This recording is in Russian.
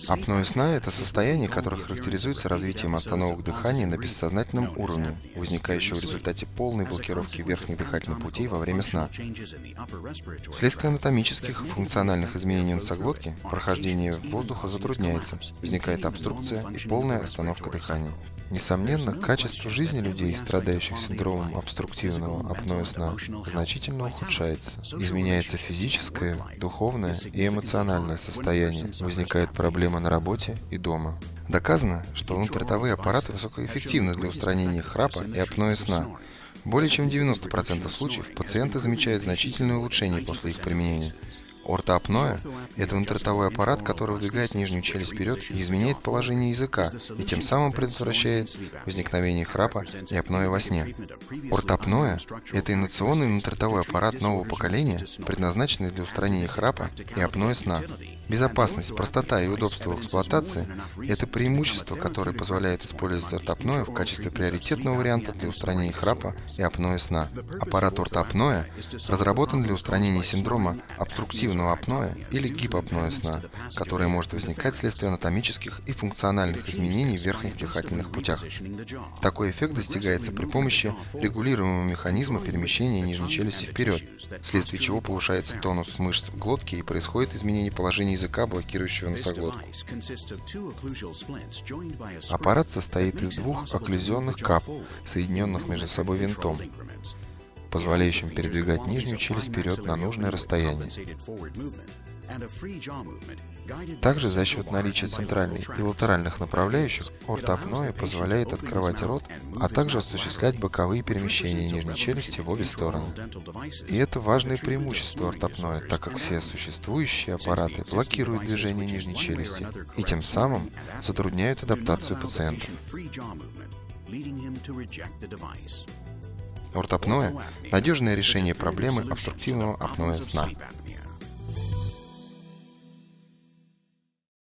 Апноэ сна – это состояние, которое характеризуется развитием остановок дыхания на бессознательном уровне, возникающего в результате полной блокировки верхних дыхательных путей во время сна. Вследствие анатомических и функциональных изменений носоглотки прохождение воздуха затрудняется, возникает обструкция и полная остановка дыхания. Несомненно, качество жизни людей, страдающих синдромом обструктивного апноэ сна, значительно ухудшается. Изменяется физическое, духовное и эмоциональное состояние, возникают проблемы на работе и дома. Доказано, что внутриротовые аппараты высокоэффективны для устранения храпа и апноэ сна. Более чем в 90% случаев пациенты замечают значительное улучшение после их применения. Ортоапноэ – это внутриротовой аппарат, который выдвигает нижнюю челюсть вперед и изменяет положение языка, и тем самым предотвращает возникновение храпа и апноэ во сне. Ортоапноэ – это инерционный внутриротовой аппарат нового поколения, предназначенный для устранения храпа и апноэ сна. Безопасность, простота и удобство в эксплуатации – это преимущество, которое позволяет использовать ортоапноэ в качестве приоритетного варианта для устранения храпа и апноэ сна. Аппарат ортоапноэ разработан для устранения синдрома обструктивного апноэ или гипоапноэ сна, который может возникать вследствие анатомических и функциональных изменений в верхних дыхательных путях. Такой эффект достигается при помощи регулируемого механизма перемещения нижней челюсти вперед, вследствие чего повышается тонус мышц в глотке и происходит изменение положения языка, блокирующего носоглотку. Аппарат состоит из двух окклюзионных кап, соединенных между собой винтом, позволяющим передвигать нижнюю челюсть вперед на нужное расстояние. Также за счет наличия центральной и латеральных направляющих ортоапноэ позволяет открывать рот, а также осуществлять боковые перемещения нижней челюсти в обе стороны. И это важное преимущество ортоапноэ, так как все существующие аппараты блокируют движение нижней челюсти и тем самым затрудняют адаптацию пациентов. Ортоапноэ – надежное решение проблемы обструктивного апноэ сна.